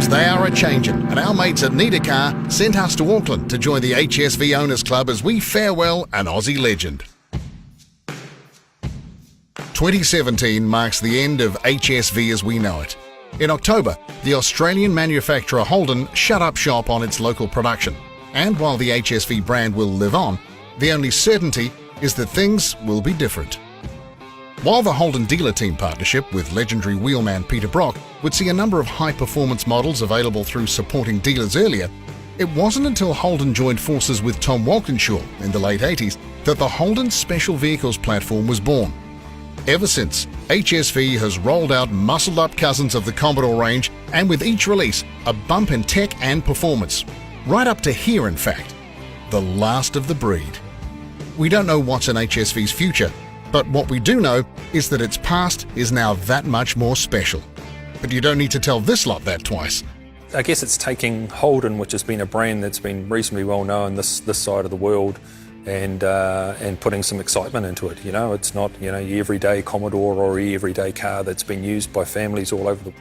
times they are a-changin', and our mates at Need a Car sent us to Auckland to join the HSV Owners Club as we farewell an Aussie legend. 2017 marks the end of HSV as we know it. In October, the Australian manufacturer Holden shut up shop on its local production. And while the HSV brand will live on, the only certainty is that things will be different. While the Holden dealer team partnership with legendary wheelman Peter Brock would see a number of high-performance models available through supporting dealers earlier, it wasn't until Holden joined forces with Tom Walkinshaw in the late 80s that the Holden Special Vehicles platform was born. Ever since, HSV has rolled out muscled-up cousins of the Commodore range, and with each release, a bump in tech and performance. Right up to here, in fact, the last of the breed. We don't know what's in HSV's future, but what we do know is that its past is now that much more special. But you don't need to tell this lot that twice. I guess it's taking Holden, which has been a brand that's been reasonably well known this side of the world, and putting some excitement into it. You know, it's not, you know, your everyday Commodore or your everyday car that's been used by families all over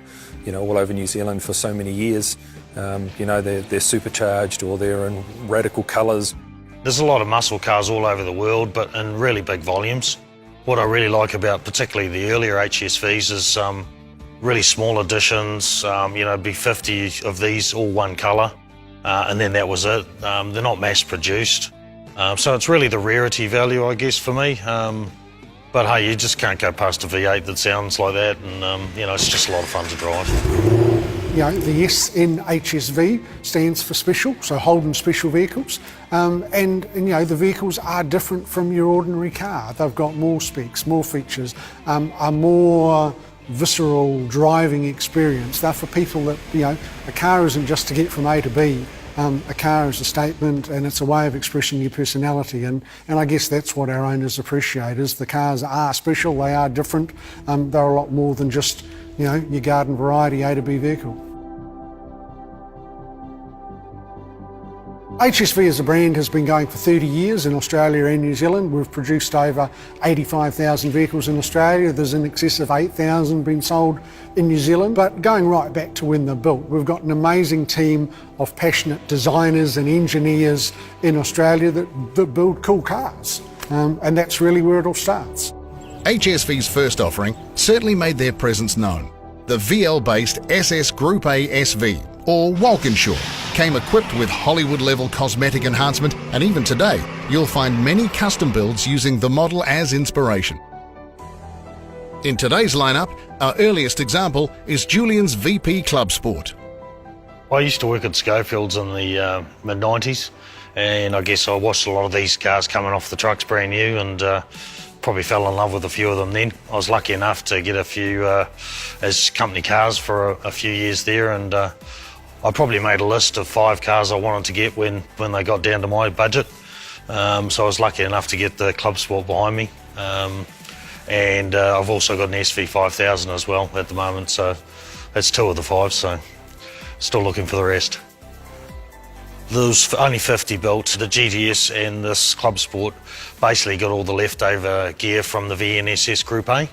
all over New Zealand for so many years. You know, they're supercharged or they're in radical colours. There's a lot of muscle cars all over the world, but in really big volumes. What I really like about particularly the earlier HSVs is really small editions, you know, be 50 of these, all one colour, and then that was it. They're not mass produced. So it's really the rarity value, I guess, for me. But hey, you just can't go past a V8 that sounds like that, and you know, it's just a lot of fun to drive. You know, the S in HSV stands for special, so Holden Special Vehicles. And you know, the vehicles are different from your ordinary car. They've got more specs, more features, a more visceral driving experience. They're for people that, you know, a car isn't just to get from A to B. A car is a statement, and it's a way of expressing your personality, and I guess that's what our owners appreciate, is the cars are special, they are different, they're a lot more than just, you know, your garden variety A to B vehicle. HSV as a brand has been going for 30 years in Australia and New Zealand. We've produced over 85,000 vehicles in Australia. There's in excess of 8,000 been sold in New Zealand. But going right back to when they're built, we've got an amazing team of passionate designers and engineers in Australia that build cool cars. And that's really where it all starts. HSV's first offering certainly made their presence known. The VL-based SS Group A SV, or Walkinshaw, came equipped with Hollywood-level cosmetic enhancement, and even today, you'll find many custom builds using the model as inspiration. In today's lineup, our earliest example is Julian's VP Club Sport. I used to work at Schofields in the mid-90s, and I guess I watched a lot of these cars coming off the trucks brand new, and probably fell in love with a few of them then. I was lucky enough to get a few as company cars for a few years there, and I probably made a list of 5 cars I wanted to get when they got down to my budget. So I was lucky enough to get the Club Sport behind me. And I've also got an SV 5000 as well at the moment, so that's 2 of the 5, so still looking for the rest. There was only 50 built. The GTS and this Club Sport basically got all the leftover gear from the VNSS Group A.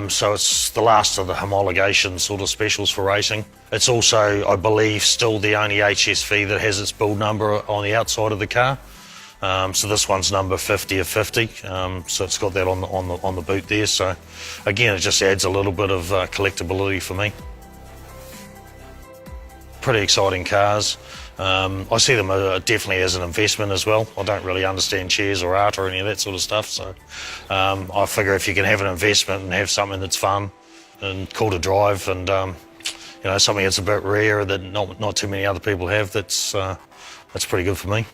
So it's the last of the homologation sort of specials for racing. It's also, I believe, still the only HSV that has its build number on the outside of the car. So this one's number 50 of 50. So it's got that on the boot there. So again, it just adds a little bit of collectability for me. Pretty exciting cars. I see them definitely as an investment as well. I don't really understand shares or art or any of that sort of stuff, so I figure if you can have an investment and have something that's fun and cool to drive, and you know, something that's a bit rare that not too many other people have, that's pretty good for me.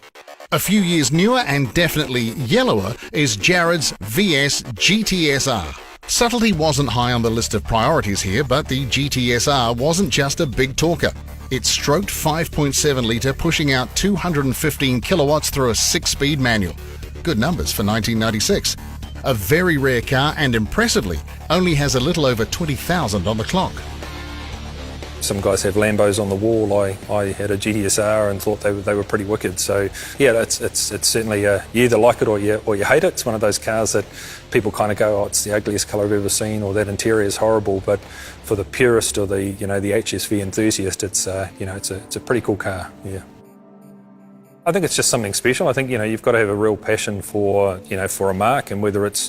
A few years newer and definitely yellower is Jared's VS GTS-R. Subtlety wasn't high on the list of priorities here, but the GTS-R wasn't just a big talker. It stroked 5.7 litre, pushing out 215 kilowatts through a 6-speed manual. Good numbers for 1996. A very rare car, and impressively, only has a little over 20,000 on the clock. some guys have Lambos on the wall. I had a GTS-R and thought they were pretty wicked. So yeah, it's certainly you either like it or you hate it. It's one of those cars that people kind of go, oh, it's the ugliest colour I've ever seen, or that interior is horrible. But for the purist or the the HSV enthusiast, it's it's a pretty cool car. Yeah. I think it's just something special. I think you've got to have a real passion for for a marque, and whether it's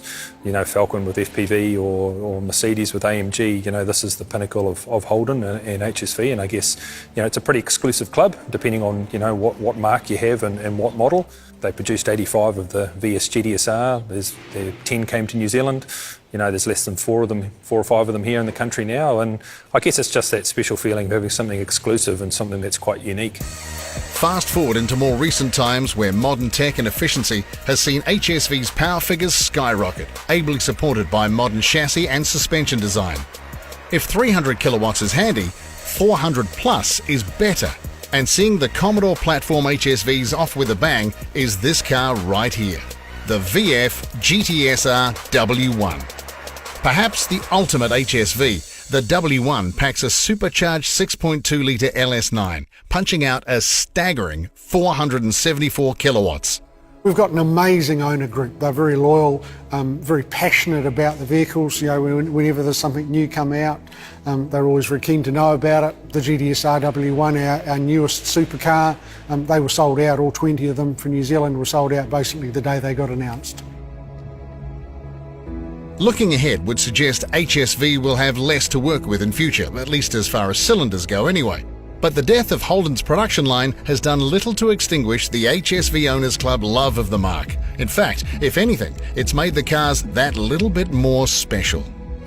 Falcon with FPV or Mercedes with AMG, this is the pinnacle of Holden and HSV, and I guess it's a pretty exclusive club depending on what marque you have and what model. They produced 85 of the VS GTS-R. There's 10 came to New Zealand. There's less than 4 or 5 of them here in the country now, and I guess it's just that special feeling of having something exclusive and something that's quite unique. Fast forward into more recent times where modern tech and efficiency has seen HSV's power figures skyrocket, ably supported by modern chassis and suspension design. If 300 kilowatts is handy, 400 plus is better. And seeing the Commodore platform HSVs off with a bang is this car right here, the VF GTS-R W1. Perhaps the ultimate HSV, the W1 packs a supercharged 6.2-litre LS9, punching out a staggering 474 kilowatts. We've got an amazing owner group. They're very loyal, very passionate about the vehicles. Whenever there's something new come out, they're always very keen to know about it. The GTS-R W1, our newest supercar, they were sold out. All 20 of them for New Zealand were sold out basically the day they got announced. Looking ahead would suggest HSV will have less to work with in future, at least as far as cylinders go anyway. But the death of Holden's production line has done little to extinguish the HSV Owners Club love of the marque. In fact, if anything, it's made the cars that little bit more special.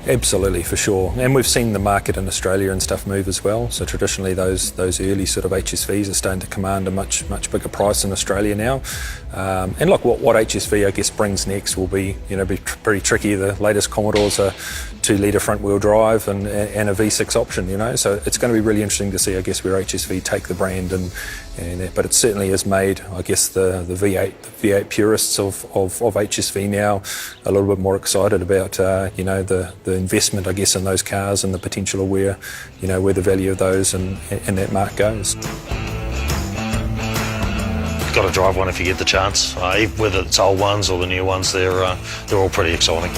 Absolutely, for sure. And we've seen the market in Australia and stuff move as well. So traditionally those early sort of HSVs are starting to command a much bigger price in Australia now. And look, what HSV I guess brings next will be pretty tricky. The latest Commodores are 2-litre front wheel drive and a V6 option, so it's going to be really interesting to see I guess where HSV take the brand but it certainly has made I guess the V8 purists of HSV now a little bit more excited about the investment I guess in those cars and the potential of where the value of those and that marque goes. You've got to drive one if you get the chance. Whether it's old ones or the new ones, they're all pretty exciting.